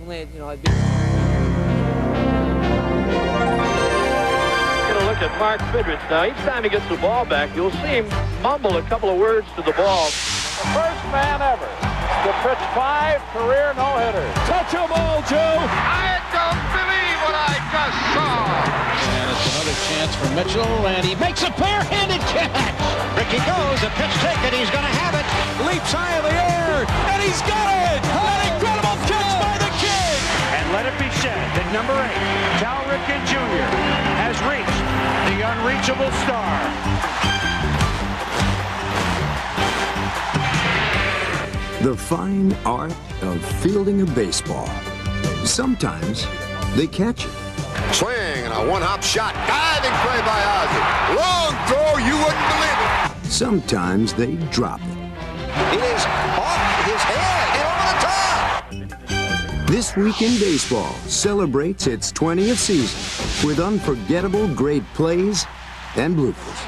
definitely, you know, I'd be... Look at Mark Fidrich now. Each time he gets the ball back, you'll see him mumble a couple of words to the ball. The first man ever to pitch 5 career no-hitters. Touch 'em all, Joe. I don't believe what I just saw. And it's another chance for Mitchell, and he makes a bare-handed catch. Ricky goes, a pitch taken, he's going to have it. Leaps high in the air, and he's got it. An incredible catch by the King. And let it be said that number 8, Cal Ripken Jr., has reached the unreachable star. The fine art of fielding a baseball. Sometimes they catch it. Swing and a one-hop shot. Diving play by Ozzie. Long throw, you wouldn't believe it. Sometimes they drop it. It is off his head and over the top. This Week in Baseball celebrates its 20th season with unforgettable great plays and bloopers.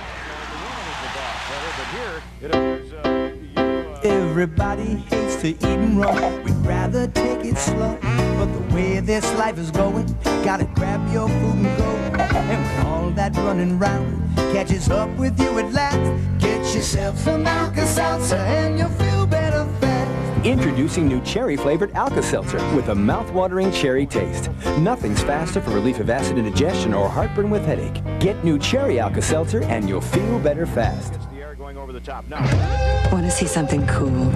Everybody hates to eat and roll. We'd rather take it slow. But the way this life is going, gotta grab your food and go. And when all that running round catches up with you at last, get yourself some Alka-Seltzer and you'll feel better fast. Introducing new cherry-flavored Alka-Seltzer with a mouth-watering cherry taste. Nothing's faster for relief of acid indigestion or heartburn with headache. Get new cherry Alka-Seltzer and you'll feel better fast. Over the top. Now. Want to see something cool?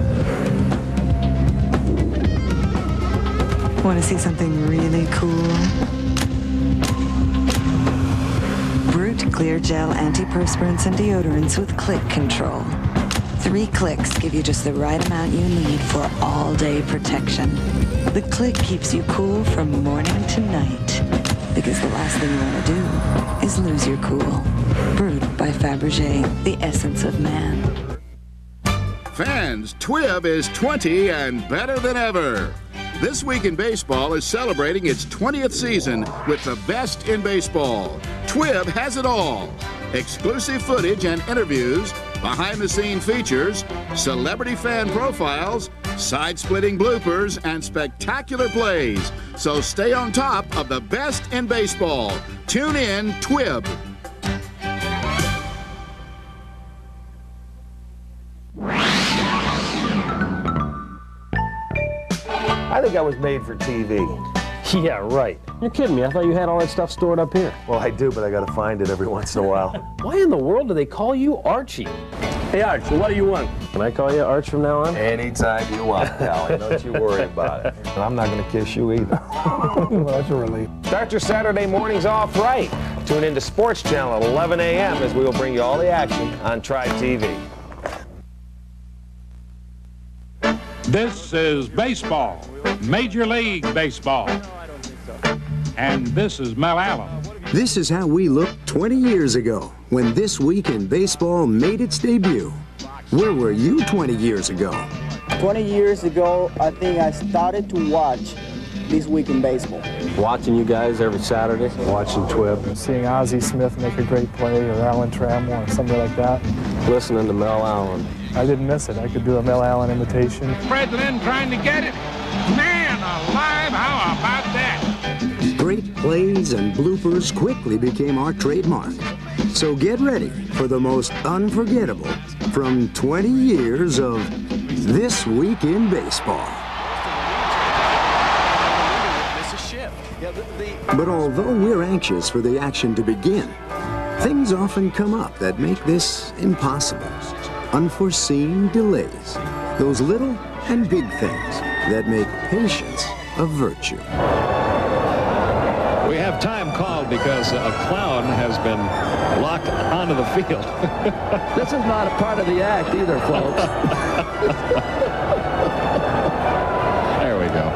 Want to see something really cool? Brute Clear Gel antiperspirants and deodorants with click control. 3 clicks give you just the right amount you need for all-day protection. The click keeps you cool from morning to night. Because the last thing you want to do is lose your cool. Brewed by Fabergé, the essence of man. Fans, TWIB is 20 and better than ever. This Week in Baseball is celebrating its 20th season with the best in baseball. TWIB has it all. Exclusive footage and interviews, behind-the-scene features, celebrity fan profiles, side-splitting bloopers, and spectacular plays. So stay on top of the best in baseball. Tune in, TWIB. I think I was made for TV. Yeah, right. You're kidding me. I thought you had all that stuff stored up here. Well, I do, but I gotta find it every once in a while. Why in the world do they call you Archie? Hey, Arch, what do you want? Can I call you Arch from now on? Anytime you want, pal. Don't you worry about it. And I'm not gonna kiss you either. Well, that's a relief. Start your Saturday mornings off right. Tune in to Sports Channel at 11 a.m. as we will bring you all the action on Tribe TV. This is baseball, Major League Baseball. And this is Mel Allen. This is how we looked 20 years ago when This Week in Baseball made its debut. Where were you 20 years ago? 20 years ago, I think I started to watch This Week in Baseball. Watching you guys every Saturday, watching TWIB. Seeing Ozzie Smith make a great play, or Alan Trammell, or somebody like that. Listening to Mel Allen. I didn't miss it. I could do a Mel Allen imitation. President trying to get it. Man alive, how about that? Great plays and bloopers quickly became our trademark. So get ready for the most unforgettable from 20 years of This Week in Baseball. But although we're anxious for the action to begin, things often come up that make this impossible. Unforeseen delays, those little and big things that make patience a virtue. We have time called because a clown has been locked onto the field. This is not a part of the act either, folks. There we go.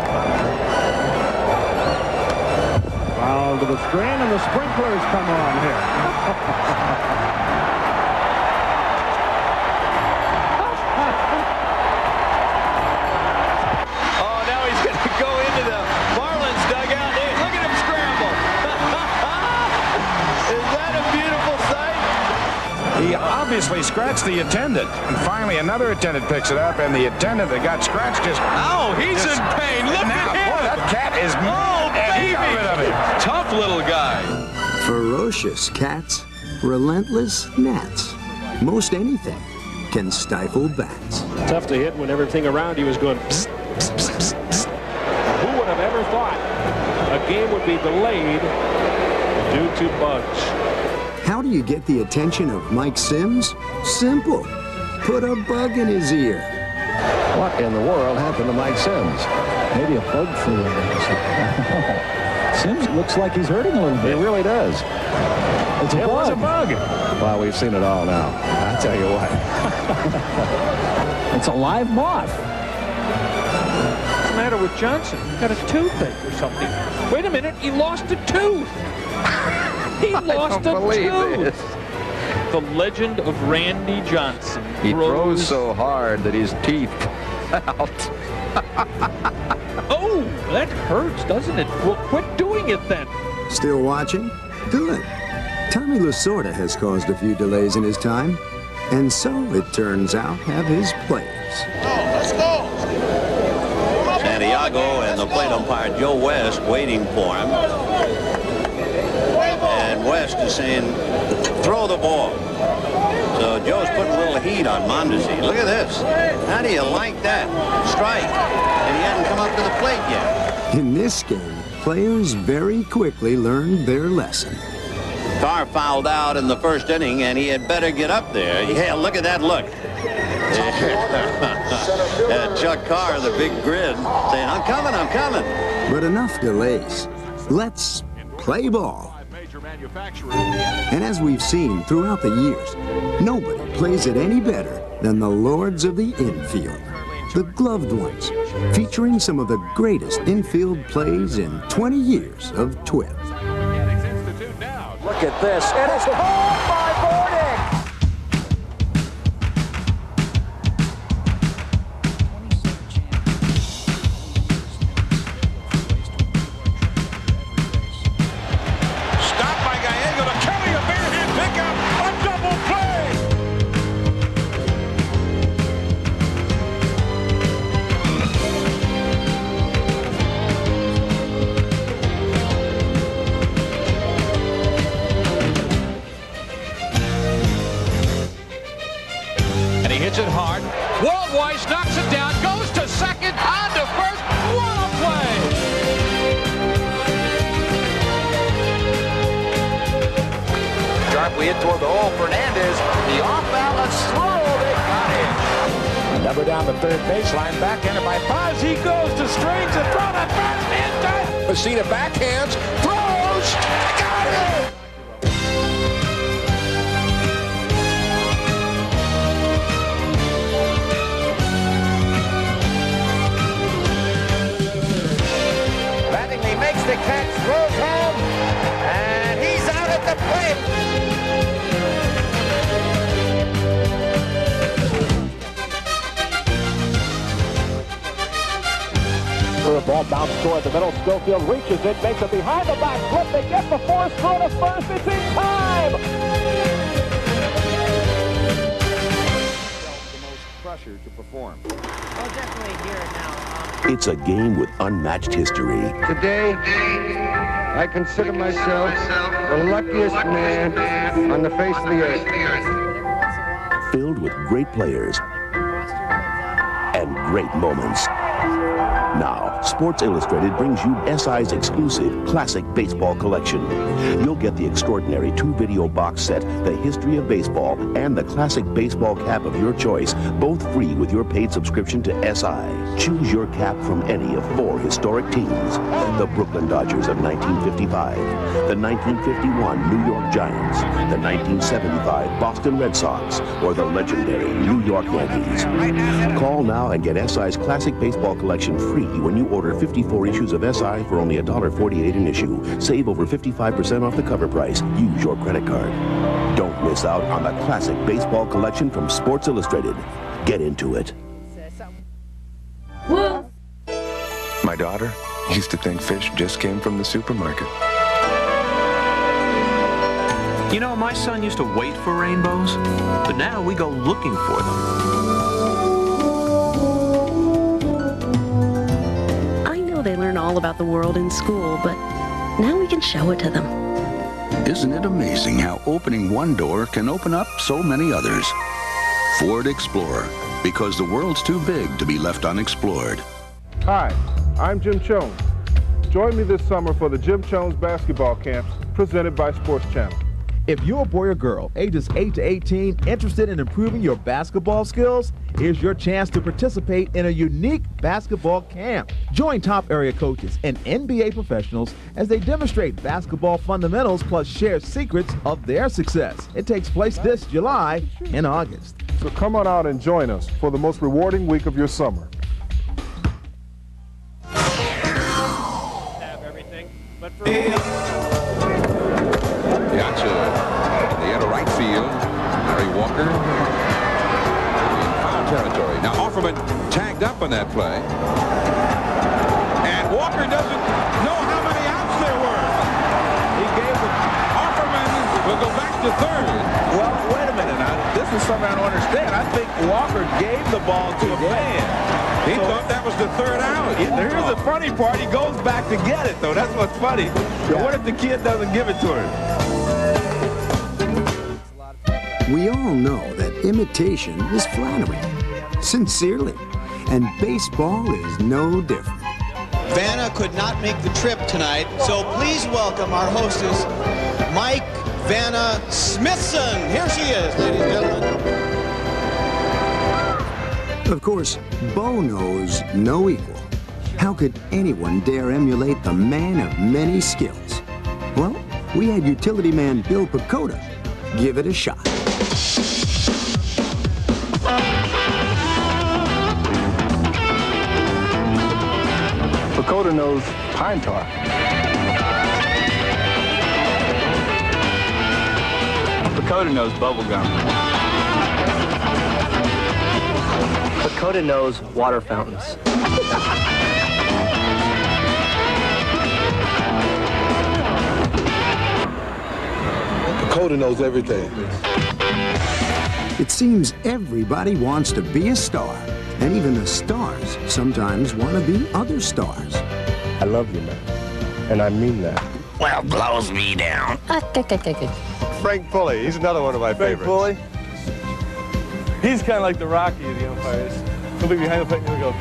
Foul to the screen, and the sprinklers come on here. He obviously scratched the attendant, and finally another attendant picks it up, and the attendant that got scratched just... Oh, he's in pain. Look at him. Boy, that cat is every bit of it. Tough little guy. Ferocious cats, relentless gnats. Most anything can stifle bats. Tough to hit when everything around you is going psst, psst, psst, psst, psst. Who would have ever thought a game would be delayed due to bugs? How do you get the attention of Mike Sims? Simple. Put a bug in his ear. What in the world happened to Mike Sims? Maybe a bug flew in there. Sims looks like he's hurting a little bit. It really does. It's a bug. It was a bug. Well, we've seen it all now. I tell you what. It's a live moth. What's the matter with Johnson? He got a toothache or something. Wait a minute, he lost a tooth. He lost a tooth. The legend of Randy Johnson. He throws so hard that his teeth out. Oh, that hurts, doesn't it? Well, quit doing it then. Still watching? Good. Tommy Lasorda has caused a few delays in his time, and so, it turns out, have his players. Let's go. Santiago and the plate umpire Joe West waiting for him. And West is saying, throw the ball. So Joe's putting a little heat on Mondesi. Look at this. How do you like that? Strike. And he hadn't come up to the plate yet. In this game, players very quickly learned their lesson. Carr fouled out in the first inning, and he had better get up there. Yeah, look at that look. Chuck Carr, the big grin, saying, I'm coming, I'm coming. But enough delays. Let's play ball. And as we've seen throughout the years, nobody plays it any better than the lords of the infield, the gloved ones, featuring some of the greatest infield plays in 20 years of TWIP. Look at this. It is called by Bordick. Stopped by Gallego to Kelly, a bare-hand pickup, a double play. And he hits it hard. Waldweiss knocks it down, goes to second, on to first. What a play! Sharply hit toward the hole. Fernandez, the off-balance throw. They got him. Number down the third baseline, backhanded by Paz. He goes to strings and throw that first in time. Messina backhands, throws, got it! Mattingly makes the catch, throws home, and he's out at the plate. Ball bounced toward the middle. Schofield reaches it, makes it behind the back flip. They get before throw to first. It's in time. The most pressure to perform. Oh, definitely here and now. It's a game with unmatched history. Today, I consider myself the luckiest man on the face of the earth. Filled with great players and great moments. Now, Sports Illustrated brings you SI's exclusive classic baseball collection. You'll get the extraordinary 2-video box set, The History of Baseball, and the classic baseball cap of your choice, both free with your paid subscription to SI. Choose your cap from any of 4 historic teams. The Brooklyn Dodgers of 1955, the 1951 New York Giants, the 1975 Boston Red Sox, or the legendary New York Yankees. Call now and get SI's classic baseball collection free when you order 54 issues of SI for only $1.48 an issue. Save over 55% off the cover price. Use your credit card. Don't miss out on the classic baseball collection from Sports Illustrated. Get into it. My daughter used to think fish just came from the supermarket. You know, my son used to wait for rainbows, but now we go looking for them. They learn all all about the world in school, but now we can show it to them. Isn't it amazing how opening one door can open up so many others? Ford Explorer, because the world's too big to be left unexplored. Hi, I'm Jim Jones. Join me this summer for the Jim Jones basketball camps presented by Sports Channel. If you're a boy or girl, ages 8 to 18, interested in improving your basketball skills, here's your chance to participate in a unique basketball camp. Join top area coaches and NBA professionals as they demonstrate basketball fundamentals plus share secrets of their success. It takes place this July and August. So come on out and join us for the most rewarding week of your summer. Have everything, but for Gotcha. In the inner right field, Larry Walker in foul territory. Now Offerman tagged up on that play. And Walker doesn't know how many outs there were. He gave it. Offerman will go back to third. Well, wait a minute now. This is something I don't understand. I think Walker gave the ball to a fan. He thought that was the third out. Here's the funny part. He goes back to get it, though. That's what's funny. So what if the kid doesn't give it to him? We all know that imitation is flattery, sincerely, and baseball is no different. Vanna could not make the trip tonight, so please welcome our hostess, Mike Vanna Smithson. Here she is, ladies and gentlemen. Of course, Bo knows no equal. How could anyone dare emulate the man of many skills? Well, we had utility man Bill Pacoda give it a shot. Pacoda knows pine tar. Pacoda knows bubble gum. Pacoda knows water fountains. Pacoda knows everything. It seems everybody wants to be a star, and even the stars sometimes want to be other stars. I love you, man. And I mean that. Well, blows me down. Frank Pulley, he's another one of my favorites. Pulley? He's kind of like the Rocky of the umpires. He'll be behind the plate and he'll go,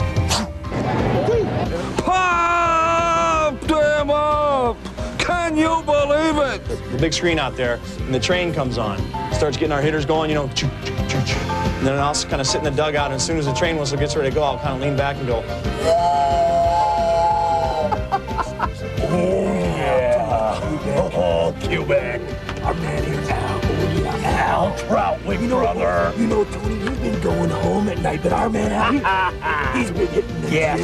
Pump them up! Can you believe it? The big screen out there, and the train comes on. Starts getting our hitters going, you know, choo, choo, choo, choo. And then I'll kind of sit in the dugout, and as soon as the train whistle gets ready to go, I'll kind of lean back and go, Oh, Quebec. Our man here, Al Troutwick, brother. You know, Tony, you've been going home at night, but our man out here, he's been hitting the gym.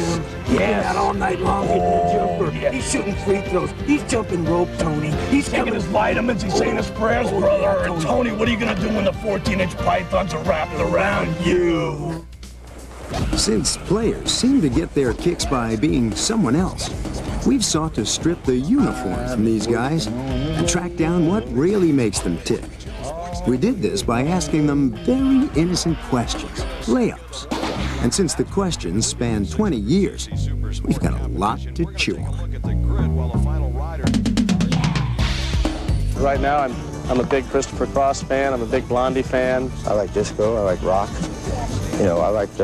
He's been out all night long hitting the jumper. He's shooting free throws. He's jumping rope, Tony. He's taking his vitamins. He's saying his prayers, brother. And Tony, what are you going to do when the 14-inch pythons are wrapped around you? Since players seem to get their kicks by being someone else, we've sought to strip the uniform from these guys and track down what really makes them tick. We did this by asking them very innocent questions, layups. And since the questions span 20 years, we've got a lot to chew on. Right now, I'm a big Christopher Cross fan. I'm a big Blondie fan. I like disco. I like rock. You know, I like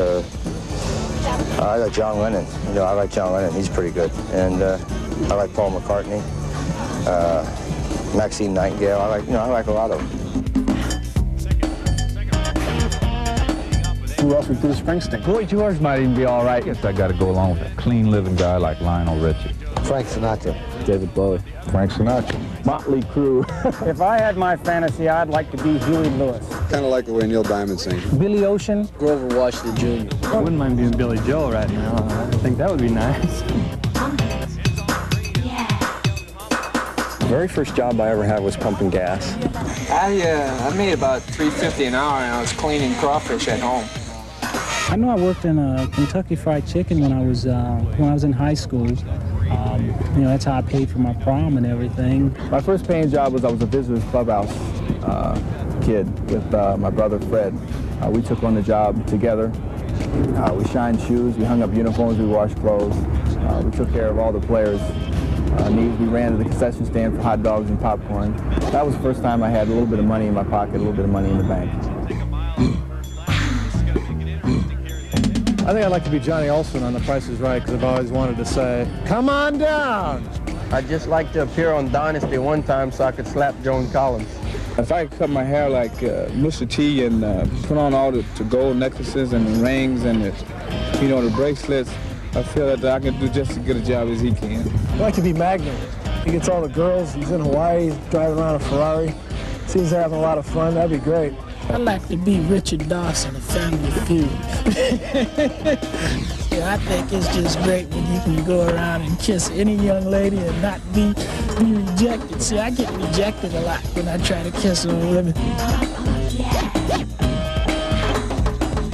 John Lennon. You know, I like John Lennon. He's pretty good. And I like Paul McCartney, Maxine Nightingale. I like a lot of them. Who else would do Springsteen? Boy George might even be all right. I guess I got to go along with a clean living guy like Lionel Richie. Frank Sinatra. David Bowie. Frank Sinatra. Motley Crue. If I had my fantasy, I'd like to be Huey Lewis. Kind of like the way Neil Diamond sings. Billy Ocean. Grover Washington Jr. I wouldn't mind being Billy Joel right now. I think that would be nice. The very first job I ever had was pumping gas. I made about $3.50 an hour, and I was cleaning crawfish at home. I know I worked in Kentucky Fried Chicken when I was in high school. You know, that's how I paid for my prom and everything. My first paying job was I was a visitors clubhouse kid with my brother Fred. We took on the job together. We shined shoes, we hung up uniforms, we washed clothes. We took care of all the players' needs. We ran to the concession stand for hot dogs and popcorn. That was the first time I had a little bit of money in my pocket, a little bit of money in the bank. I think I'd like to be Johnny Olsen on The Price is Right, because I've always wanted to say, come on down! I'd just like to appear on Dynasty one time so I could slap Joan Collins. If I could cut my hair like Mr. T and put on all the gold necklaces and the rings and the, the bracelets, I feel that I can do just as good a job as he can. I'd like to be Magnum. He gets all the girls. He's in Hawaii. He's driving around a Ferrari. Seems to having a lot of fun. That'd be great. I'd like to be Richard Dawson of Family Feud. Yeah, I think it's just great when you can go around and kiss any young lady and not be rejected. See, I get rejected a lot when I try to kiss on women.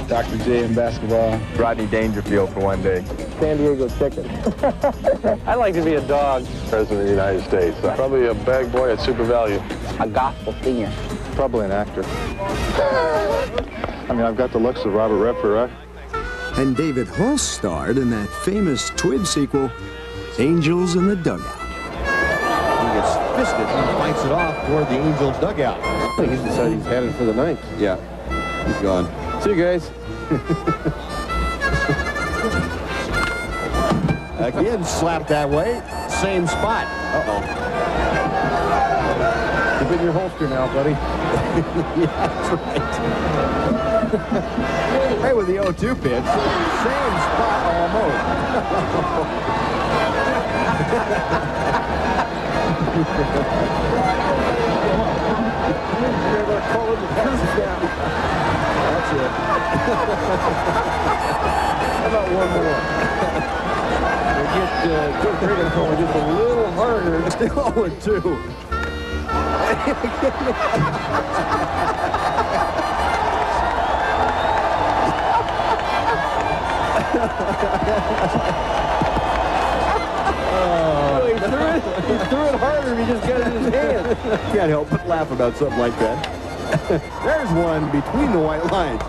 Dr. J in basketball. Rodney Dangerfield for one day. San Diego Chicken. I'd like to be a dog. President of the United States. Probably a bag boy at Super Value. A gospel singer. Probably an actor. I mean, I've got the looks of Robert Redford, right? And David Hulse starred in that famous Twib sequel, Angels in the Dugout. He gets fisted and fights it off toward the Angels dugout. I think he's decided he's headed for the ninth. Yeah, he's gone. See you guys. Again, slapped that way. Same spot. Uh-oh. Keep it in your holster now, buddy. Yeah, that's right. Hey, with the 0-2 pitch. Same spot almost. You're going to call him the pass down. That's it. How about one more? We get Joe Cragen going just a little harder. Still 0-2. He threw it harder if he just got it in his hand. Can't help but laugh about something like that. There's one between the white lines.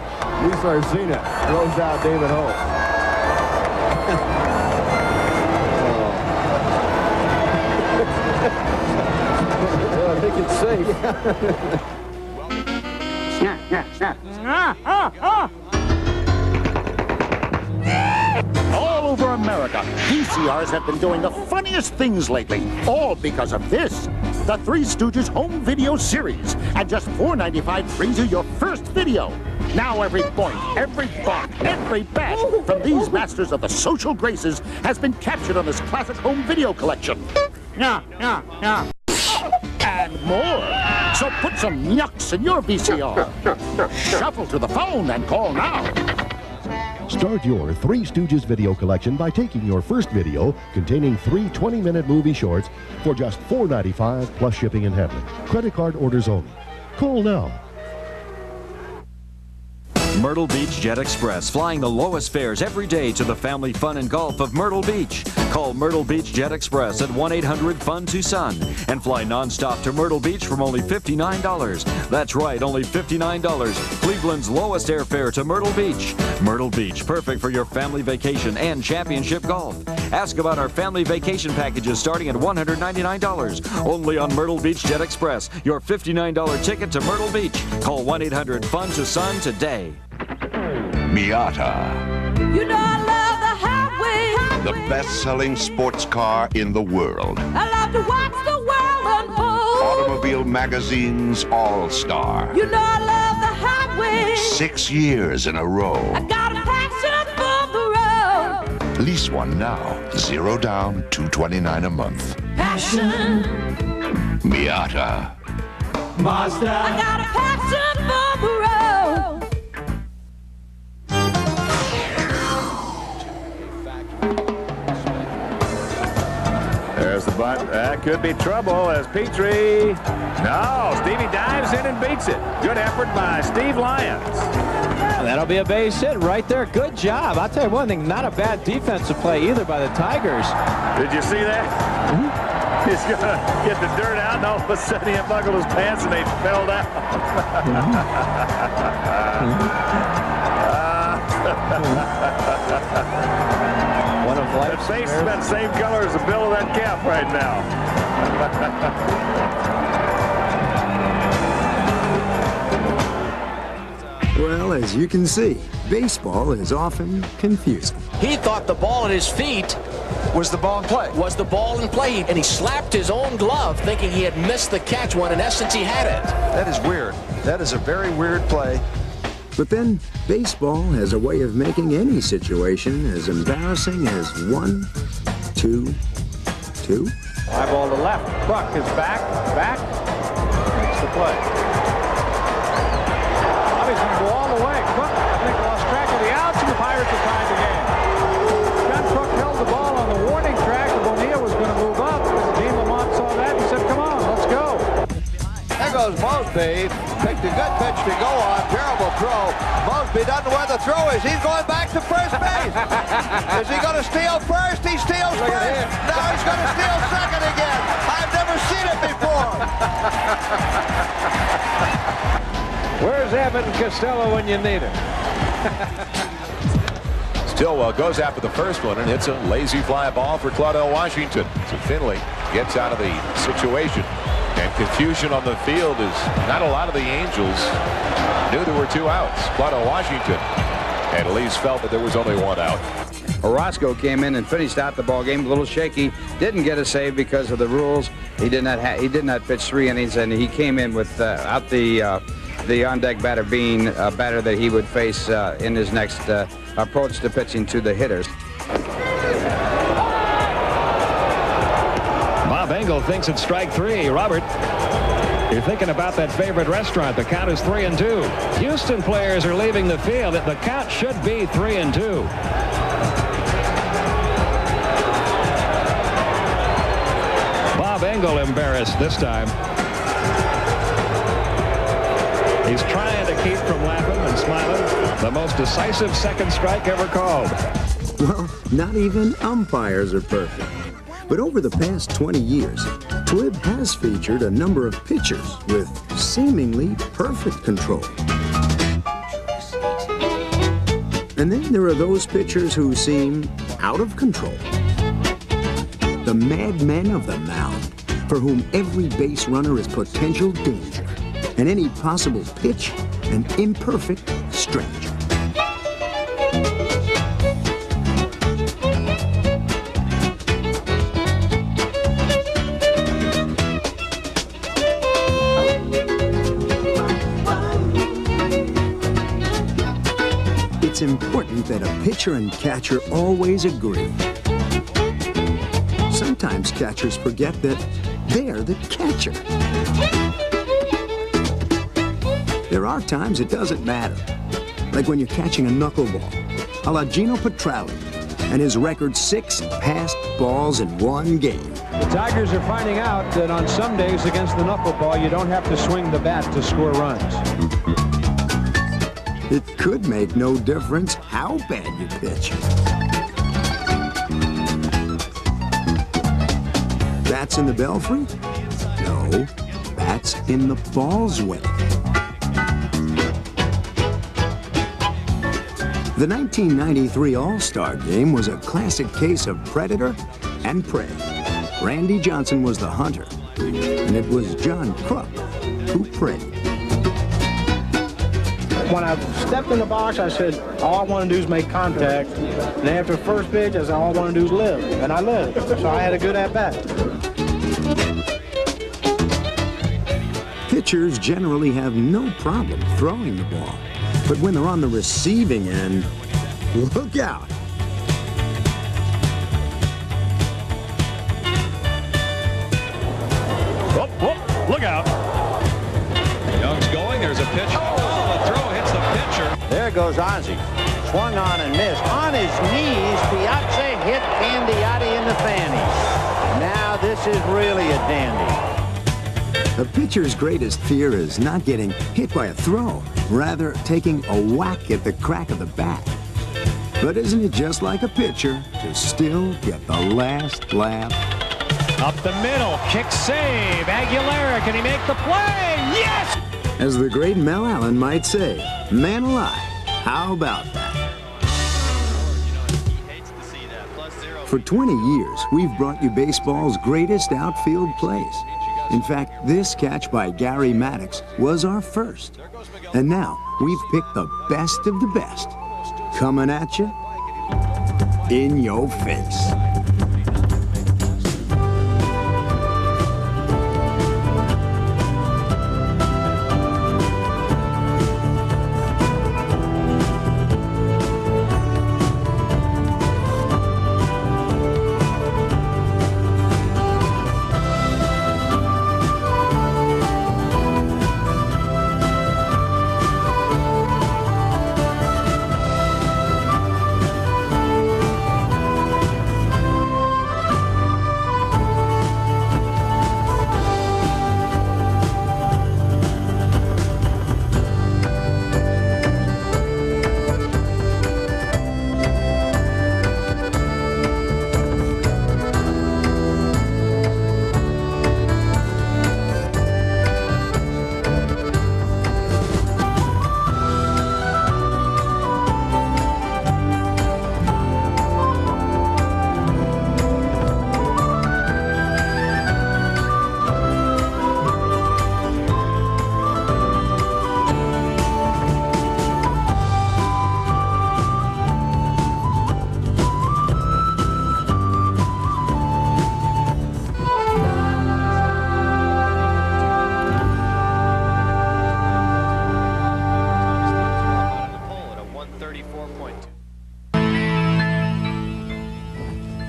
Luis Arcina throws out David Hulse. Well, I think it's safe. All over America, VCRs have been doing the funniest things lately, all because of this. The Three Stooges Home Video Series. At just $4.95 brings you your first video. Now every point, every bump, every bat from these masters of the social graces has been captured on this classic home video collection. And more. So put some yucks in your VCR. Shuffle to the phone and call now. Start your Three Stooges video collection by taking your first video containing 3 20-minute movie shorts for just $4.95 plus shipping and handling. Credit card orders only. Call now. Myrtle Beach Jet Express, flying the lowest fares every day to the family fun and golf of Myrtle Beach. Call Myrtle Beach Jet Express at 1-800-FUN-TUCSON and fly nonstop to Myrtle Beach from only $59. That's right, only $59. Cleveland's lowest airfare to Myrtle Beach. Myrtle Beach, perfect for your family vacation and championship golf. Ask about our family vacation packages starting at $199. Only on Myrtle Beach Jet Express, your $59 ticket to Myrtle Beach. Call 1-800-FUN-TUCSON today. Miata, You know I love the highway. the best-selling sports car in the world. I love to watch the world unfold. Automobile Magazine's All-Star. You know I love the highway. 6 years in a row. I got a passion for the road. Lease one now. 0 down, $229 a month. Passion. Miata. Mazda. I got a passion for the road. There's the bunt. That could be trouble as Petrie. No, Stevie dives in and beats it. Good effort by Steve Lyons. That'll be a base hit right there. Good job. I'll tell you one thing, not a bad defensive play either by the Tigers. Did you see that? He's going to get the dirt out, and all of a sudden he unbuckled his pants and they fell down. One of The face is that same color as the bill of that cap right now. Well, as you can see, baseball is often confusing. He thought the ball at his feet was the ball in play. Was the ball in play, and he slapped his own glove thinking he had missed the catch when in essence he had it. That is weird. That is a very weird play. But then, baseball has a way of making any situation as embarrassing as 1, 2, 2. High ball to left. Buck is back. Makes the play. He's going to go all the way. Cook, I think, lost track of the outs, and the Pirates are tied the game. John Cook held the ball on the warning track. Bonilla was going to move up. Dean Lamont saw that and said, come on, let's go. There goes Mosby. Picked a good pitch to go on. Terrible throw. Mosby doesn't know where the throw is. He's going back to first base. Is he going to steal first? He steals first. Now he's going to steal second again. I've never seen it before. Where's Abbott and Costello when you need it? Stillwell goes after the first one and hits a lazy fly ball for Claudell Washington. So Finley gets out of the situation. And confusion on the field is not a lot of the Angels knew there were 2 outs. Claudell Washington at least felt that there was only 1 out. Orozco came in and finished out the ball game a little shaky. Didn't get a save because of the rules. He did not pitch 3 innings, and he came in without the on-deck batter being a batter that he would face in his next approach to pitching to the hitters. Bob Engel thinks it's strike 3. Robert, you're thinking about that favorite restaurant. The count is 3-2. Houston players are leaving the field. The count should be 3-2. Bob Engel embarrassed this time. He's trying to keep from laughing and smiling. The most decisive second strike ever called. Well, not even umpires are perfect. But over the past 20 years, TWIB has featured a number of pitchers with seemingly perfect control. And then there are those pitchers who seem out of control. The madmen of the mound, for whom every base runner is potential danger, and any possible pitch an imperfect stranger. It's important that a pitcher and catcher always agree. Sometimes catchers forget that they're the catcher. There are times it doesn't matter, like when you're catching a knuckleball, a la Gino Petralli, and his record 6 passed balls in 1 game. The Tigers are finding out that on some days against the knuckleball, you don't have to swing the bat to score runs. It could make no difference how bad you pitch. Bats in the belfry? No, bats in the ball's way. The 1993 All-Star Game was a classic case of predator and prey. Randy Johnson was the hunter, and it was John Kruk who preyed. When I stepped in the box, I said, all I want to do is make contact. And after the first pitch, I said, all I want to do is live. And I lived. So I had a good at-bat. Pitchers generally have no problem throwing the ball. But when they're on the receiving end, look out. Oh, look out. Young's going. There's a pitch. The throw hits the pitcher. There goes Ozzie. Swung on and missed. On his knees, Piazza hit Candiotti in the fanny. Now this is really a dandy. A pitcher's greatest fear is not getting hit by a throw, rather taking a whack at the crack of the bat. But isn't it just like a pitcher to still get the last laugh? Up the middle, kick save. Aguilera, can he make the play? Yes! As the great Mel Allen might say, man alive, how about that? For 20 years, we've brought you baseball's greatest outfield plays. In fact, this catch by Gary Maddox was our first. And now, we've picked the best of the best. Coming at you in your face.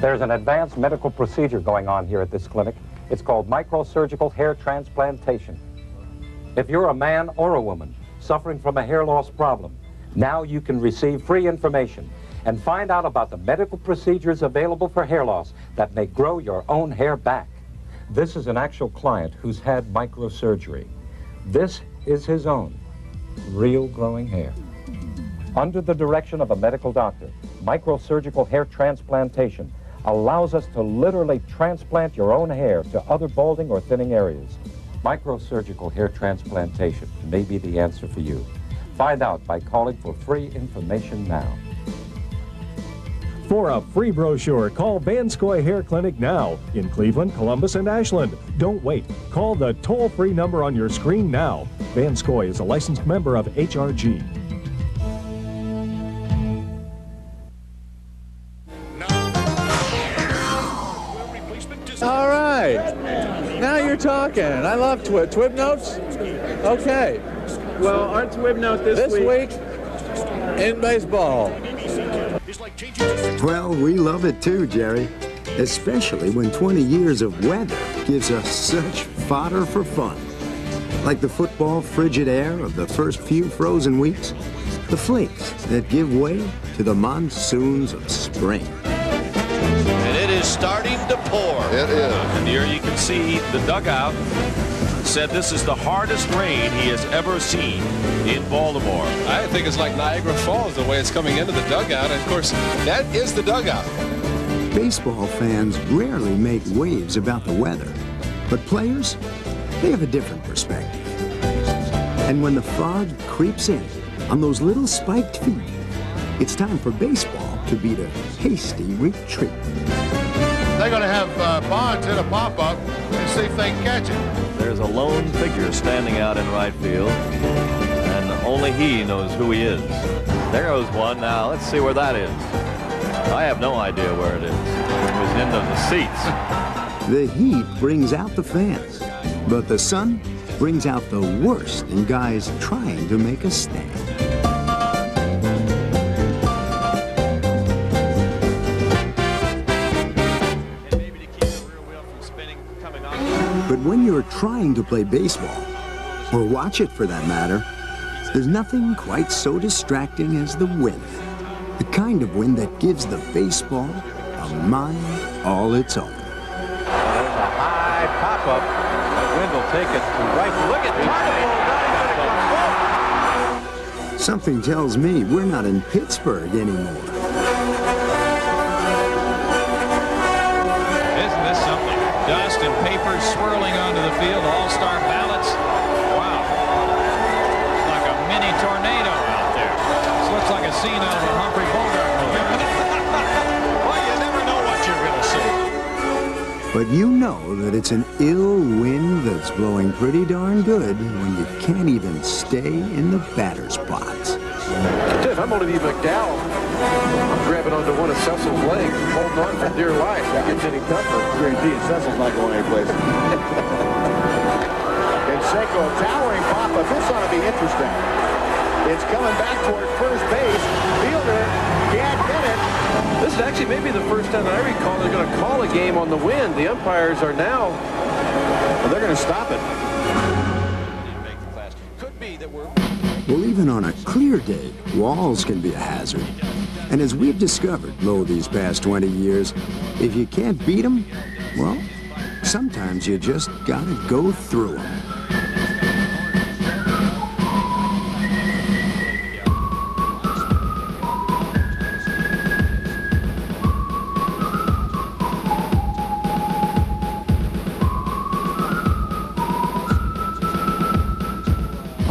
There's an advanced medical procedure going on here at this clinic. It's called microsurgical hair transplantation. If you're a man or a woman suffering from a hair loss problem, now you can receive free information and find out about the medical procedures available for hair loss that may grow your own hair back. This is an actual client who's had microsurgery. This is his own real growing hair. Under the direction of a medical doctor, microsurgical hair transplantation allows us to literally transplant your own hair to other balding or thinning areas. Microsurgical hair transplantation may be the answer for you. Find out by calling for free information now. For a free brochure, call Vanskoy Hair Clinic now in Cleveland, Columbus, and Ashland. Don't wait. Call the toll-free number on your screen now. Vanskoy is a licensed member of HRG. All right. Now you're talking. I love Twib notes. Okay. Well, our Twib note this week in baseball. Well, we love it too, Jerry. Especially when 20 years of weather gives us such fodder for fun. Like the football frigid air of the first few frozen weeks. The flakes that give way to the monsoons of spring. And it is starting to pour. It is. And here you can see the dugout said this is the hardest rain he has ever seen in Baltimore. I think it's like Niagara Falls, the way it's coming into the dugout. And of course, that is the dugout. Baseball fans rarely make waves about the weather, but players, they have a different perspective. And when the fog creeps in on those little spiked feet, it's time for baseball to beat a hasty retreat. They're going to have Bonds hit a pop-up and see if they can catch it. There's a lone figure standing out in right field, and only he knows who he is. There goes one now. Let's see where that is. I have no idea where it is. It was into the seats. The heat brings out the fans, but the sun brings out the worst in guys trying to make a stand. But when you're trying to play baseball, or watch it for that matter, there's nothing quite so distracting as the wind. The kind of wind that gives the baseball a mind all its own. There's a high pop-up. The wind will take it to right. Look at Something tells me we're not in Pittsburgh anymore. Isn't this something? Dust and papers swirling onto the field, all-star ballots. Wow. It's like a mini tornado out there. This looks like a scene out of a Humphrey Bogart movie. Well, you never know what you're But you know that it's an ill wind that's blowing pretty darn good when you can't even stay in the batter's box. If I'm going to be McDowell, I'm grabbing onto one of Cecil's legs, holding on for dear life. If it gets any tougher, I guarantee you Cecil's not going anyplace. Canseco towering pop-up. This ought to be interesting. It's coming back toward first base. Fielder can't get it. This is actually maybe the first time that I recall they're going to call a game on the wind. The umpires are now, well, they're going to stop it. Well, even on a clear day, walls can be a hazard. And as we've discovered, Lo, these past 20 years, if you can't beat them, well, sometimes you just gotta go through them.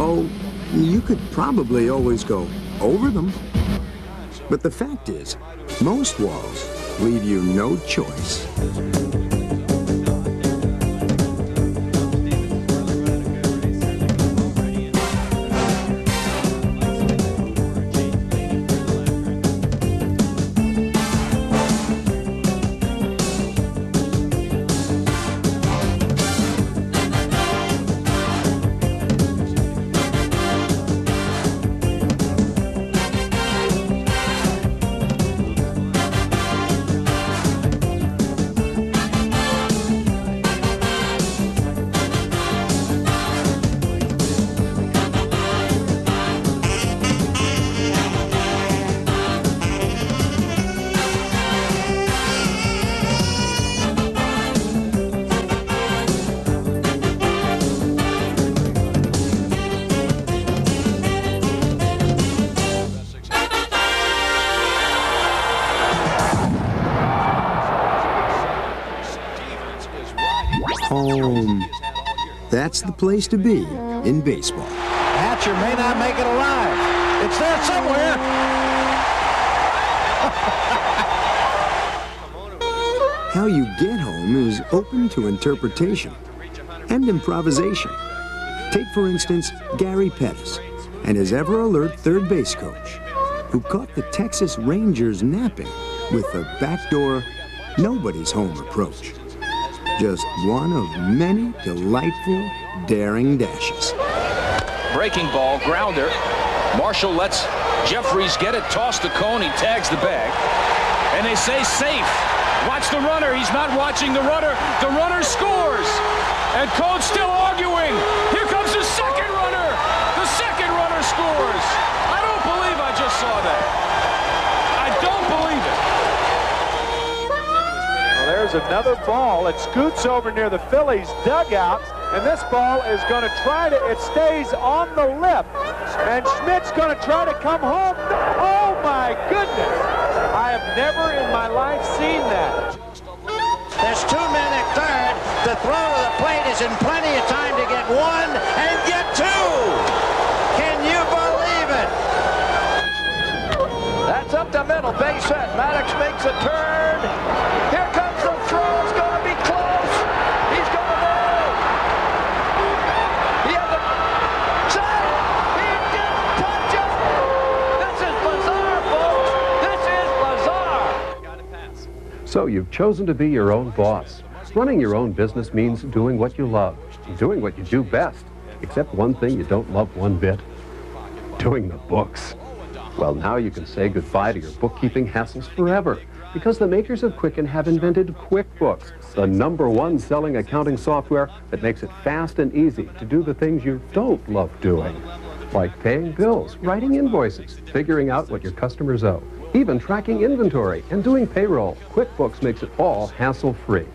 Oh, you could probably always go over them. But the fact is, most walls leave you no choice. Home. That's the place to be in baseball. Hatcher may not make it alive. It's there somewhere. How you get home is open to interpretation and improvisation. Take, for instance, Gary Pettis and his ever-alert third base coach, who caught the Texas Rangers napping with a backdoor, nobody's home approach. Just one of many delightful, daring dashes. Breaking ball, grounder. Marshall lets Jeffries get it, toss the cone, he tags the bag. And they say safe. Watch the runner, he's not watching the runner. The runner scores. And Cone's still arguing. Here comes the second runner. The second runner scores. I don't believe I just saw that. I don't believe it. There's another ball. It scoots over near the Phillies dugout, and this ball is going to it stays on the lip, and Schmidt's going to try to come home. Oh my goodness! I have never in my life seen that. There's 2 men at third. The throw to the plate is in plenty of time to get 1 and get 2. Can you believe it? That's up the middle, base hit. Maddox makes a turn. Here comes the throw. It's going to be close. He's going to move. He has a shot. He didn't touch it. This is bizarre, folks. This is bizarre. So you've chosen to be your own boss. Running your own business means doing what you love, doing what you do best, except one thing you don't love one bit: doing the books. Well, now you can say goodbye to your bookkeeping hassles forever, because the makers of Quicken have invented QuickBooks, the #1 selling accounting software that makes it fast and easy to do the things you don't love doing, like paying bills, writing invoices, figuring out what your customers owe, even tracking inventory and doing payroll. QuickBooks makes it all hassle-free.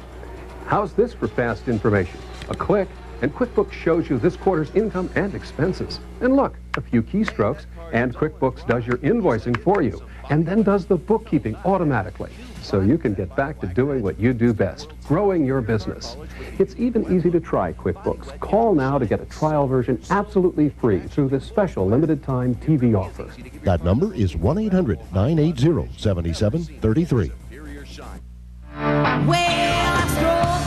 How's this for fast information? A click, and QuickBooks shows you this quarter's income and expenses. And look, a few keystrokes, and QuickBooks does your invoicing for you, and then does the bookkeeping automatically, so you can get back to doing what you do best, growing your business. It's even easy to try QuickBooks. Call now to get a trial version absolutely free through this special limited-time TV offer. That number is 1-800-980-7733. Well, I strolled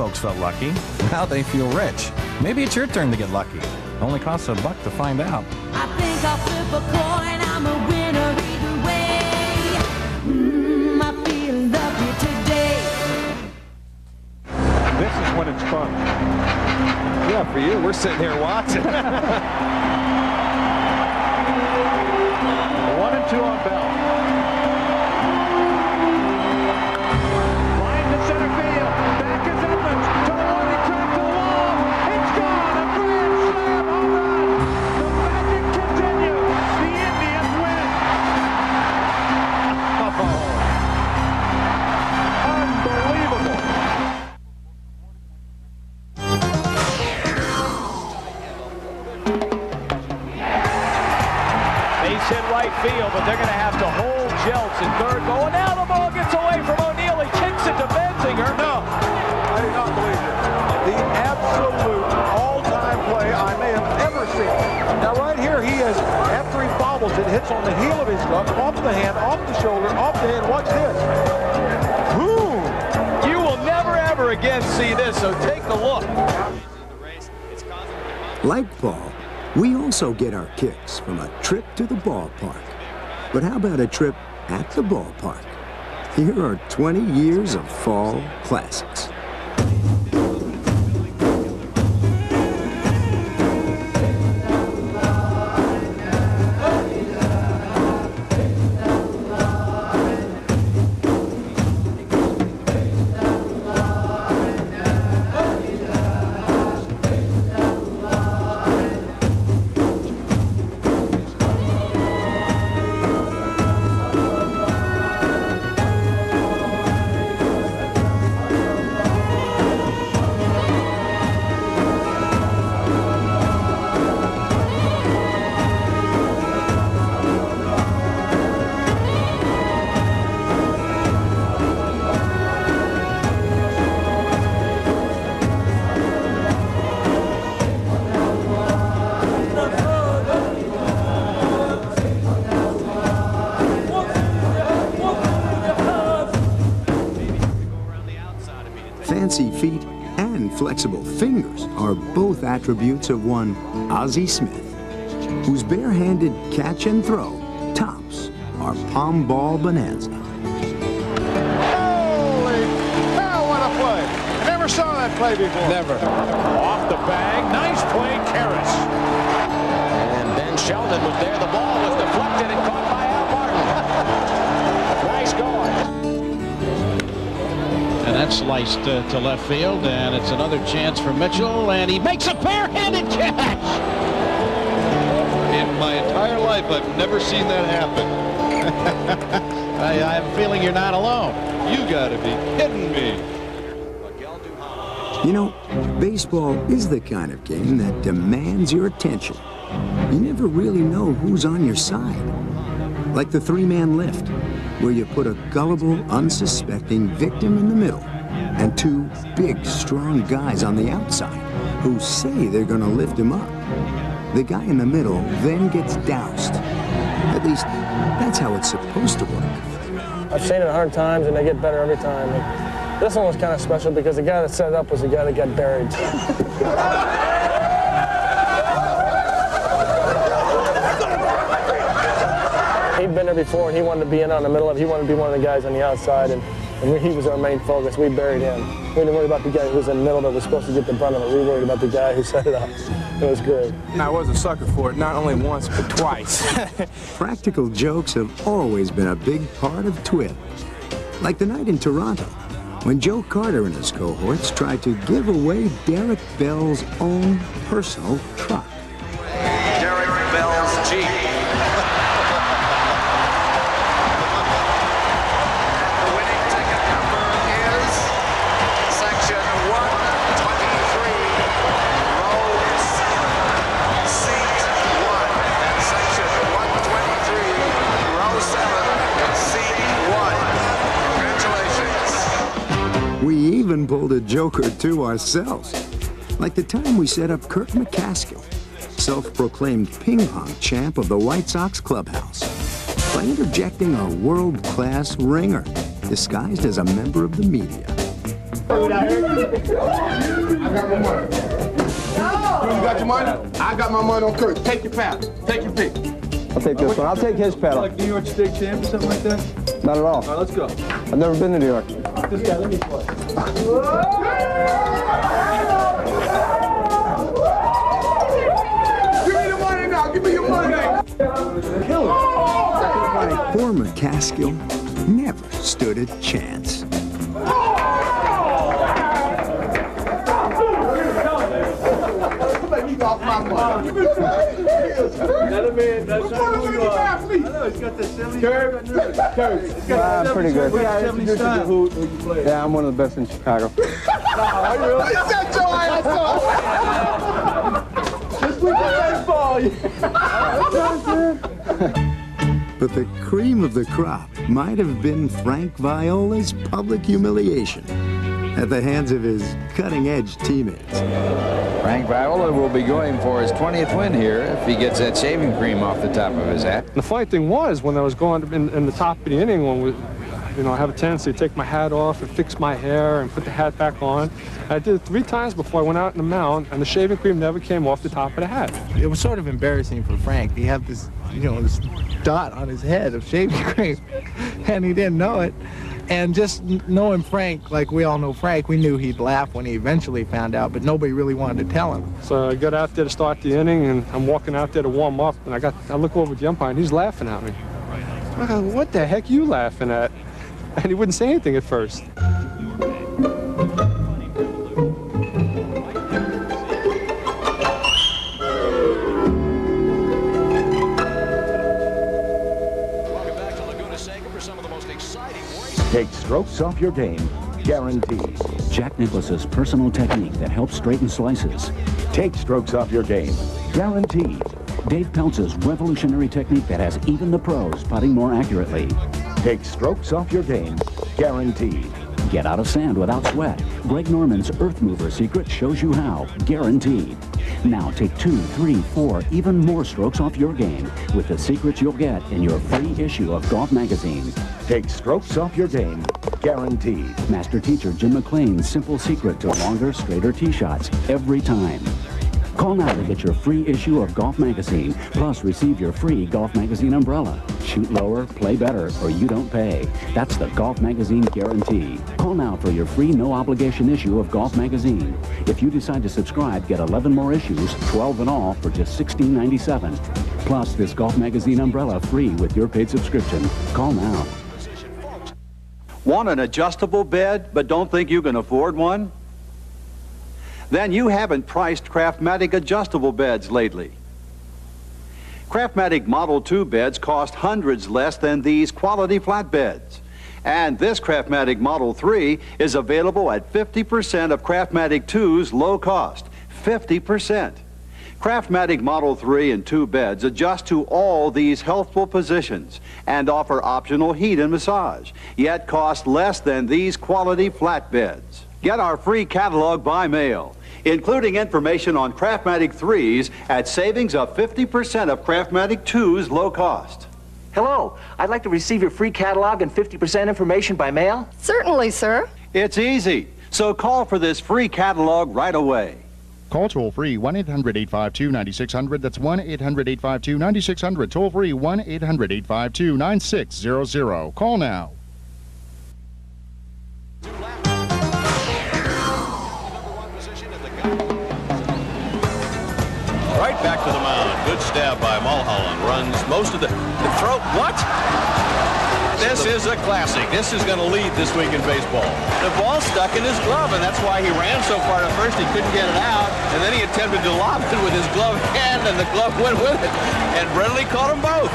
folks felt lucky. Now they feel rich. Maybe it's your turn to get lucky. Only costs $1 to find out. I think I'll flip a coin. I'm a winner either way. I feel lucky today. This is when it's fun. Yeah, for you, we're sitting here watching. 1 and 2 on Bell. Line to center field. Back is Edmonds. To the one, he tracked to the wall. It's gone. A grand slam home run. The magic continues. The Indians win. Unbelievable. Base hit right field, but they're going to have to hold Jeltz in third. Going now, the ball gets away from O'Neill. He kicks it to Benzinger. No, I do not believe it. The absolute all-time play I may have ever seen. Now right here, he is, after he bobbles it, hits on the heel of his glove, off the hand, off the shoulder, off the head. Watch this. Boom! You will never ever again see this, so take a look. Like Paul, we also get our kicks from a trip to the ballpark. But how about a trip at the ballpark? Here are 20 years of fall classics. Fancy feet and flexible fingers are both attributes of one Ozzie Smith, whose bare-handed catch and throw tops our palm ball bonanza. Holy cow, what a play. I never saw that play before. Never. Off the bag. Nice play, Karras. And Ben Sheldon was there. The ball was deflected and caught by Al Martin. Nice going. And that's sliced to left field, and it's another chance for Mitchell, and he makes a bare-handed catch. In my entire life, I've never seen that happen. I have a feeling you're not alone. You gotta be kidding me. You know, baseball is the kind of game that demands your attention. You never really know who's on your side. Like the three-man lift, where you put a gullible, unsuspecting victim in the middle and two big, strong guys on the outside who say they're going to lift him up. The guy in the middle then gets doused. At least, that's how it's supposed to work. I've seen it 100 times, and they get better every time. And this one was kind of special because the guy that set it up was the guy that got buried. He'd been there before, and he wanted to be in on the middle of it. He wanted to be one of the guys on the outside, and he was our main focus. We buried him. We didn't worry about the guy who was in the middle that was supposed to get the brunt of it. We worried about the guy who set it up. It was great. I was a sucker for it, not only once, but twice. Practical jokes have always been a big part of TWIP. Like the night in Toronto, when Joe Carter and his cohorts tried to give away Derek Bell's own personal truck. Derek Bell's Jeep. The winning ticket number is section 123, row seat 1. Section 123, row 7, seat 1. Congratulations. We even pulled a joke or two ourselves. Like the time we set up Kirk McCaskill, self-proclaimed ping-pong champ of the White Sox clubhouse, by interjecting a world-class ringer disguised as a member of the media. I got my money. You got your money? I got my money on Kurt. Take your paddle. Take your pick. I'll take this one. I'll take his pedal. Like New York State champ or something like that? Not at all. All right, let's go. I've never been to New York. This guy, let me play. Give me the money now. Give me your money now. Kill him. Poor McCaskill never stood a chance. Off my money. Another man, that's not who you are. I know, he's got the 70. I'm pretty good. Who you play? Yeah, I'm one of the best in Chicago. Really? Set your ass up. Just look at baseball. But the cream of the crop might have been Frank Viola's public humiliation at the hands of his cutting-edge teammates. Frank Viola will be going for his 20th win here if he gets that shaving cream off the top of his hat. The funny thing was, when I was going in the top of the inning, I have a tendency to take my hat off and fix my hair and put the hat back on. I did it 3 times before I went out in the mound, and the shaving cream never came off the top of the hat. It was sort of embarrassing for Frank. He had this, this dot on his head of shaving cream, and he didn't know it. And just knowing Frank, like we all know Frank, we knew he'd laugh when he eventually found out, but nobody really wanted to tell him. So I got out there to start the inning, and I'm walking out there to warm up, and I look over at the umpire, and he's laughing at me. I go, what the heck are you laughing at? And he wouldn't say anything at first. Take strokes off your game, guaranteed. Jack Nicklaus's personal technique that helps straighten slices. Take strokes off your game, guaranteed. Dave Peltz's revolutionary technique that has even the pros putting more accurately. Take strokes off your game, guaranteed. Get out of sand without sweat. Greg Norman's Earth Mover secret shows you how, guaranteed. Now take 2, 3, 4, even more strokes off your game with the secrets you'll get in your free issue of Golf Magazine. Take strokes off your game, guaranteed. Master teacher Jim McLean's simple secret to longer, straighter tee shots every time. Call now to get your free issue of Golf Magazine, plus receive your free Golf Magazine umbrella. Shoot lower, play better, or you don't pay. That's the Golf Magazine guarantee. Call now for your free no-obligation issue of Golf Magazine. If you decide to subscribe, get 11 more issues, 12 in all, for just $16.97. Plus this Golf Magazine umbrella free with your paid subscription. Call now. Want an adjustable bed, but don't think you can afford one? Then you haven't priced Craftmatic adjustable beds lately. Craftmatic Model 2 beds cost hundreds less than these quality flat beds. And this Craftmatic Model 3 is available at 50% of Craftmatic 2's low cost. 50%. Craftmatic Model 3 and 2 beds adjust to all these healthful positions and offer optional heat and massage, yet cost less than these quality flat beds. Get our free catalog by mail, including information on Craftmatic 3s at savings of 50% of Craftmatic 2's low cost. Hello, I'd like to receive your free catalog and 50% information by mail. Certainly, sir. It's easy, so call for this free catalog right away. Call toll-free 1-800-852-9600. That's 1-800-852-9600. Toll-free 1-800-852-9600. Call now. Right back to the mound. Good stab by Mulholland. Runs most of the throw. What? This is a classic. This is going to lead this week in baseball. The ball stuck in his glove, and that's why he ran so far to first he couldn't get it out. And then he attempted to lob it with his glove hand, and the glove went with it. And Brentley caught them both.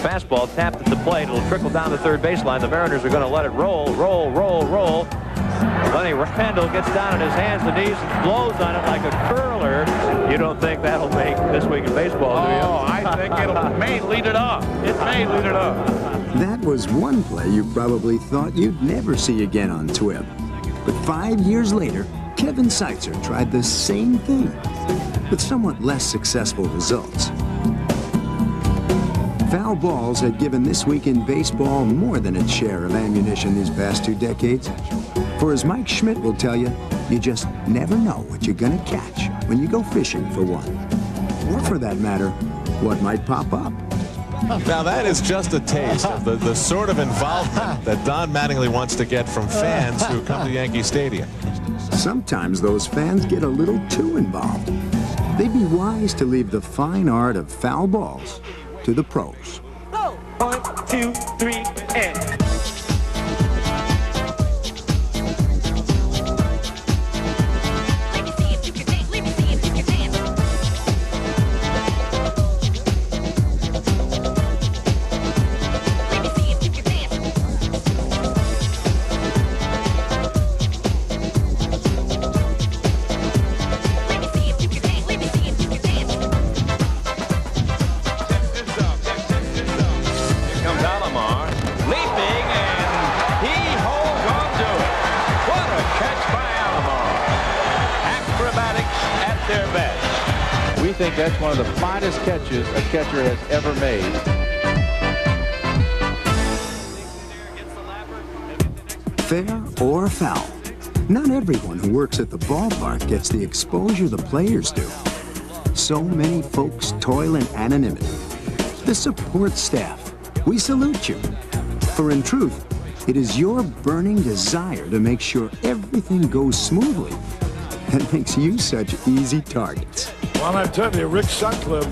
Fastball tapped at the plate. It'll trickle down the third baseline. The Mariners are going to let it roll, roll, roll, roll. Lenny Randall gets down on his hands and knees and blows on it like a curler. You don't think that'll make this week in baseball, do you? Oh, I think it may lead it off. It may lead it off. That was one play you probably thought you'd never see again on TWIP. But 5 years later, Kevin Seitzer tried the same thing with somewhat less successful results. Foul balls had given this week in baseball more than its share of ammunition these past 2 decades. For as Mike Schmidt will tell you, you just never know what you're gonna catch when you go fishing for one. Or for that matter, what might pop up. Now that is just a taste of the sort of involvement that Don Mattingly wants to get from fans who come to Yankee Stadium. Sometimes those fans get a little too involved. They'd be wise to leave the fine art of foul balls to the pros. 1, 2, 3, and... We think that's one of the finest catches a catcher has ever made. Fair or foul, not everyone who works at the ballpark gets the exposure the players do. So many folks toil in anonymity. The support staff, we salute you. For in truth, it is your burning desire to make sure everything goes smoothly that makes you such easy targets. Well, I tell you, Rick Sutcliffe,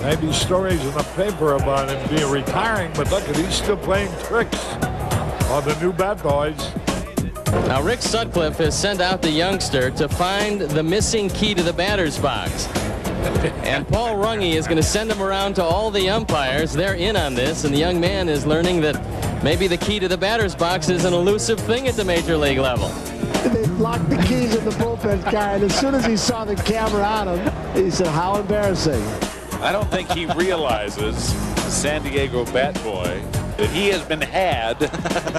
maybe stories in the paper about him being retiring, but look at, he's still playing tricks on the new Bat Boys. Now, Rick Sutcliffe has sent out the youngster to find the missing key to the batter's box. And Paul Runge is going to send him around to all the umpires. They're in on this, and the young man is learning that maybe the key to the batter's box is an elusive thing at the major league level. They locked the keys in the bullpen car, and as soon as he saw the camera on him, he said, how embarrassing. I don't think he realizes, the San Diego bat boy, that he has been had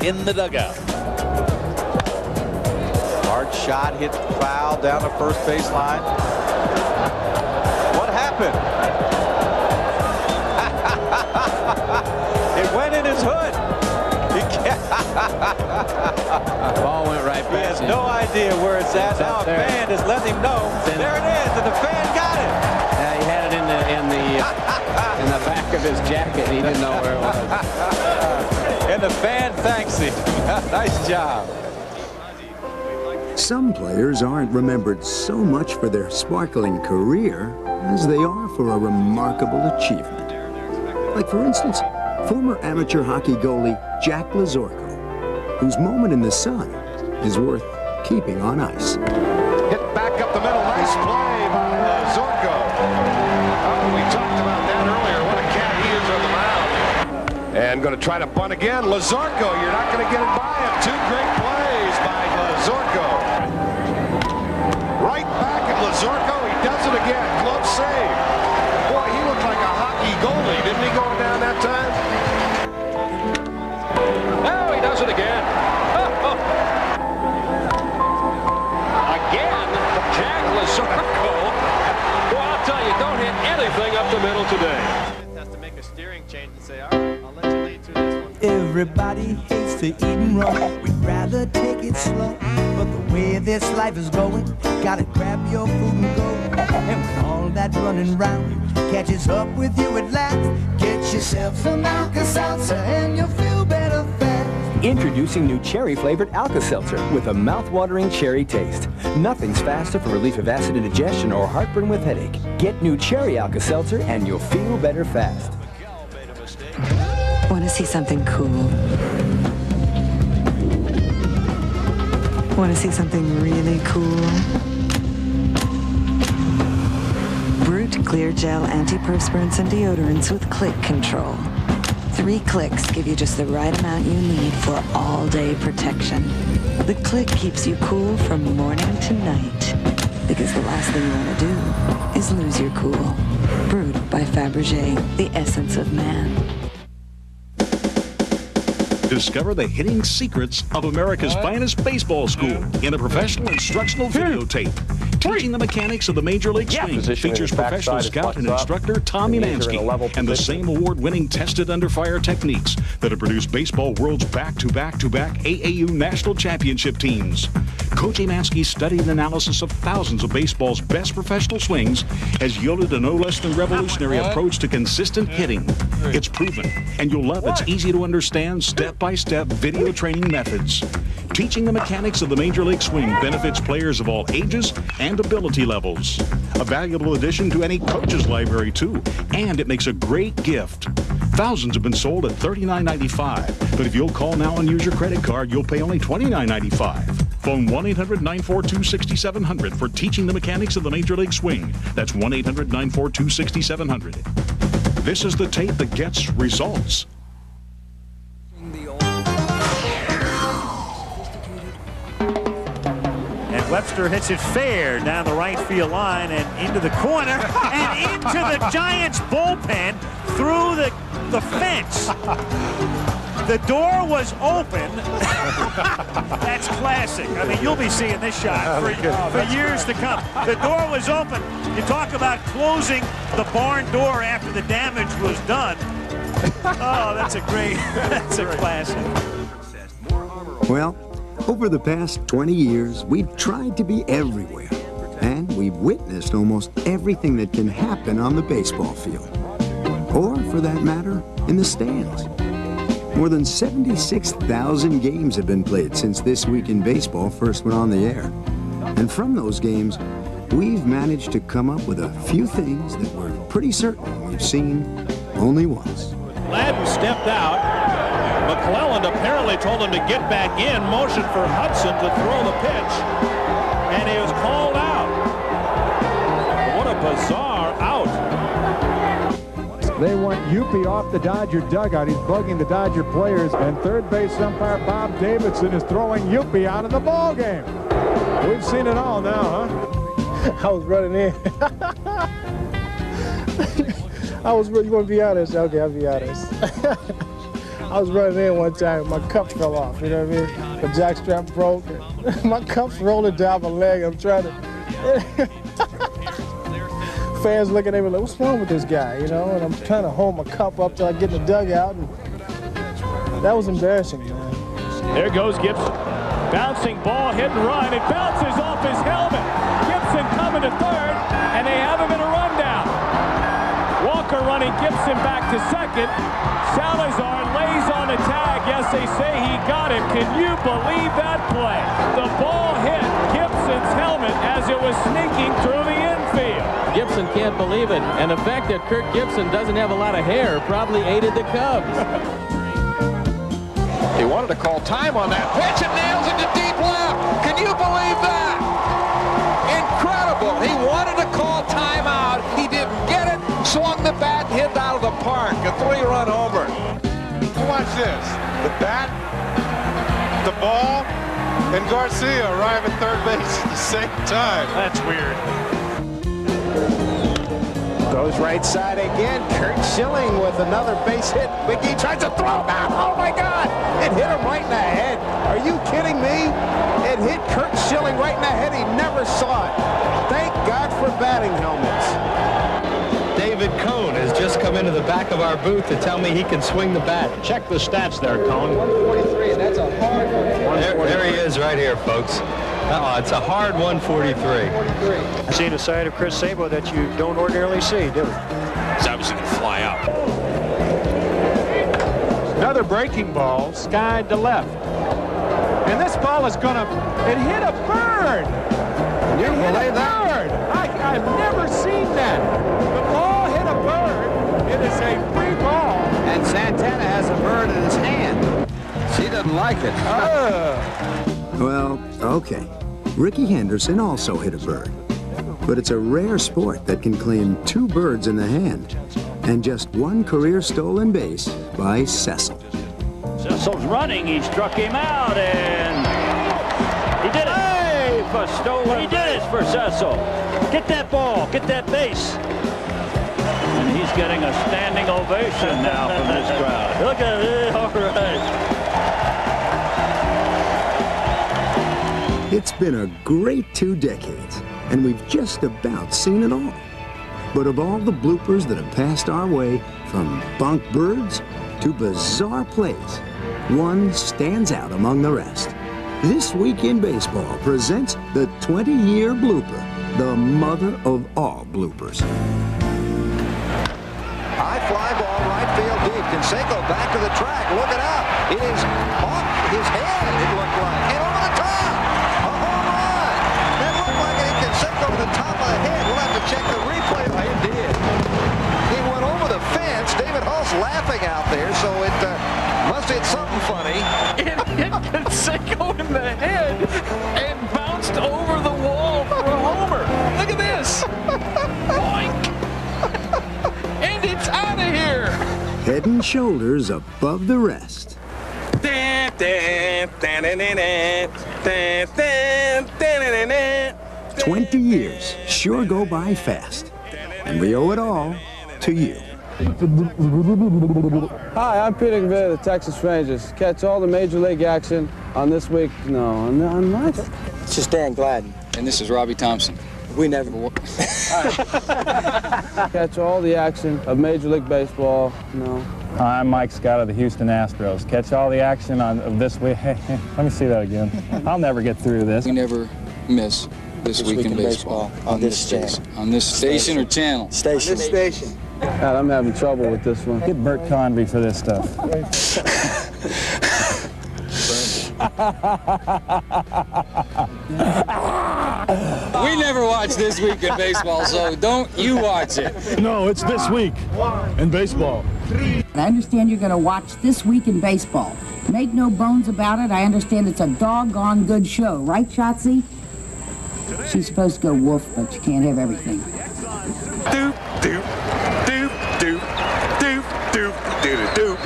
in the dugout. Hard shot, hit foul down the first baseline. What happened? It went in his hood. The ball went right past him. He has no idea where it's at. Now a fan is letting him know. There it is, and the fan got it. Yeah, he had it in the back of his jacket, and he didn't know where it was. And the fan thanks him. Nice job. Some players aren't remembered so much for their sparkling career as they are for a remarkable achievement. Like, for instance, former amateur hockey goalie Jack Lazorko, whose moment in the sun is worth keeping on ice. Hit back up the middle. Nice play by Lazorko. Oh, we talked about that earlier. What a cat he is on the mound. And going to try to bunt again. Lazorko, you're not going to get it by him. 2 great plays by Lazorko. Right back at Lazorko. He does it again. Glove save. Boy, he looked like a hockey goalie, didn't he, going down that time? Now he does it again. Again, Jack Lazorko. Well, I'll tell you, don't hit anything up the middle today. Has to make a steering change and say, all right, I'll let you lead through this one. Everybody hates to eat and run. We'd rather take it slow. But the way this life is going, gotta grab your food and go. And when all that running round catches up with you at last, get yourself some Alka-Seltzer and you'll feel better fast. Introducing new cherry-flavored Alka-Seltzer with a mouth-watering cherry taste. Nothing's faster for relief of acid indigestion or heartburn with headache. Get new cherry Alka-Seltzer and you'll feel better fast. Want to see something cool? Want to see something really cool? Brute Clear Gel antiperspirants and deodorants with click control. 3 clicks give you just the right amount you need for all-day protection. The click keeps you cool from morning to night. Because the last thing you want to do is lose your cool. Brewed by Fabergé, the essence of man. Discover the hidden secrets of America's finest baseball school in a professional instructional videotape. Teaching the Mechanics of the Major League Swing features professional scout and instructor Tommy Mansky and the same award-winning tested under fire techniques that have produced baseball world's back-to-back-to-back AAU national championship teams. Coach Mansky's study and analysis of thousands of baseball's best professional swings has yielded a no less than revolutionary approach to consistent hitting. It's proven, and you'll love its easy-to-understand, step-by-step video training methods. Teaching the Mechanics of the Major League Swing benefits players of all ages and ability levels. A valuable addition to any coach's library, too, and it makes a great gift. Thousands have been sold at $39.95, but if you'll call now and use your credit card, you'll pay only $29.95. Phone 1-800-942-6700 for Teaching the Mechanics of the Major League Swing. That's 1-800-942-6700. This is the tape that gets results. And Webster hits it fair down the right field line and into the corner and into the Giants bullpen through the fence. The door was open. That's classic. I mean, you'll be seeing this shot for years to come. The door was open. You talk about closing the barn door after the damage was done. Oh, that's a classic. Well, over the past 20 years, we've tried to be everywhere. And we've witnessed almost everything that can happen on the baseball field. Or, for that matter, in the stands. More than 76,000 games have been played since This Week in Baseball first went on the air. And from those games, we've managed to come up with a few things that we're pretty certain we've seen only once. Gladden stepped out. McClelland apparently told him to get back in, motioned for Hudson to throw the pitch, and he was called out. What a bizarre out. They want Yuppie off the Dodger dugout. He's bugging the Dodger players, and third base umpire Bob Davidson is throwing Yuppie out of the ball game. We've seen it all now, huh? I was running in. You want to be honest? Okay, I'll be honest. I was running in one time, my cup fell off, you know what I mean? The jackstrap broke. My cup's rolling down my leg. I'm trying to... Fans looking at me like, what's wrong with this guy, you know? And I'm trying to hold my cup up till I get in the dugout. And that was embarrassing, man. There goes Gibson. Bouncing ball, hit and run. It bounces off his helmet. Gibson coming to third, and they have him in a rundown. Walker running Gibson back to second. Salazar lays on a tag. Yes, they say he got it. Can you believe that play? The ball hit Gibson's helmet as it was sneaking through the infield. Gibson can't believe it, and the fact that Kirk Gibson doesn't have a lot of hair probably aided the Cubs. He wanted to call time on that pitch and nails it to deep left. Can you believe that? Incredible. He wanted to call timeout. He didn't get it. Swung the bat and hit out of the park. A 3-run homer. Watch this. The bat, the ball, and Garcia arrive at third base at the same time. That's weird. Goes right side again. Kurt Schilling with another base hit. McGee tries to throw back. Oh, my God. It hit him right in the head. Are you kidding me? It hit Kurt Schilling right in the head. He never saw it. Thank God for batting helmets. David Cohn has just come into the back of our booth to tell me he can swing the bat. Check the stats there, Cohn. 143, and that's a hard one. There he is right here, folks. It's a hard 143. I've seen a side of Chris Sabo that you don't ordinarily see, do you? He's obviously going to fly out. Another breaking ball, skied to left. And this ball is going to... It hit a bird! You believe that? I've never seen that. The ball hit a bird. It is a free ball. And Santana has a bird in his hand. She doesn't like it. Well, okay. Ricky Henderson also hit a bird. But it's a rare sport that can claim 2 birds in the hand and just 1 career stolen base by Cecil. Cecil's running. He struck him out, and he did it. Hey, for stolen. He did it for Cecil. Get that ball. Get that base. And he's getting a standing ovation now from this crowd. Look at it. All right. It's been a great 2 decades, and we've just about seen it all. But of all the bloopers that have passed our way, from bunk birds to bizarre plays, one stands out among the rest. This Week in Baseball presents the 20-year blooper, the mother of all bloopers. High fly ball, right field deep. Canseco back to the track, looking out. It is off his head, it looked like. And over the top, a home run. That looked like it hit Canseco to the top of the head. We'll have to check the replay. It did. He went over the fence. David Hull's laughing out there, so it must hit something funny. It hit Canseco in the head and bounced over the wall for a homer. Look at this. Boink. And it's out of here. Head and shoulders above the rest. 20 years sure go by fast, and we owe it all to you. Hi, I'm Peter Gavetta of the Texas Rangers. Catch all the Major League action on this week. No, on what? It's just Dan Gladden. And this is Robbie Thompson. We never... Catch all the action of Major League Baseball. No. Hi, I'm Mike Scott of the Houston Astros. Catch all the action of this week. Hey, let me see that again. I'll never get through this. We never miss This Week in Baseball on this station. On this station or channel? Station. On this station. God, I'm having trouble with this one. Get Bert Convy for this stuff. We never watch This Week in Baseball, so don't you watch it. No, it's This Week in Baseball. I understand you're going to watch This Week in Baseball. Make no bones about it, I understand it's a doggone good show, right, Shotzi? She's supposed to go woof, but you can't have everything. Doop, doop, doop, doop, doop, doop, doop, doop.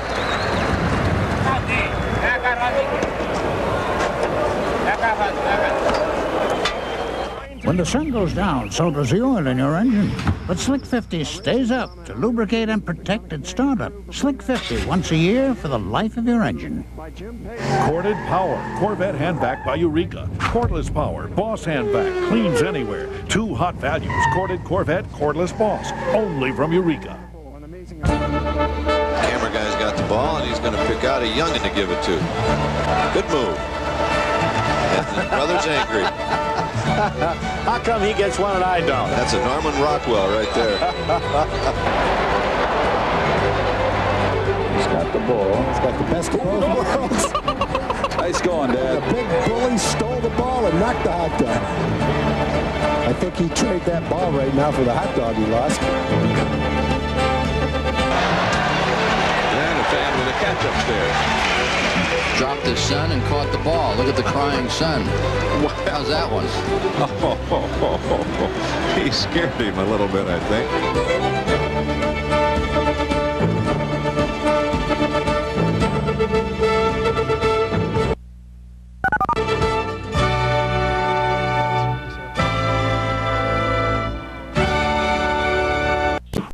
When the sun goes down, so does the oil in your engine. But Slick 50 stays up to lubricate and protect at startup. Slick 50, once a year for the life of your engine. Corded Power, Corvette handback by Eureka. Cordless Power, Boss handback, cleans anywhere. 2 hot values, corded Corvette, cordless Boss, only from Eureka. Camera guy's got the ball, and he's going to pick out a youngin' to give it to. Good move. And his brother's angry. How come he gets one and I don't? That's a Norman Rockwell right there. He's got the ball. He's got the best of both worlds. Nice going, Dad. The big bully stole the ball and knocked the hot dog. I think he'd trade that ball right now for the hot dog he lost. And a fan with a catch upstairs. Dropped his son and caught the ball. Look at the crying son. How's that one? He scared him a little bit, I think.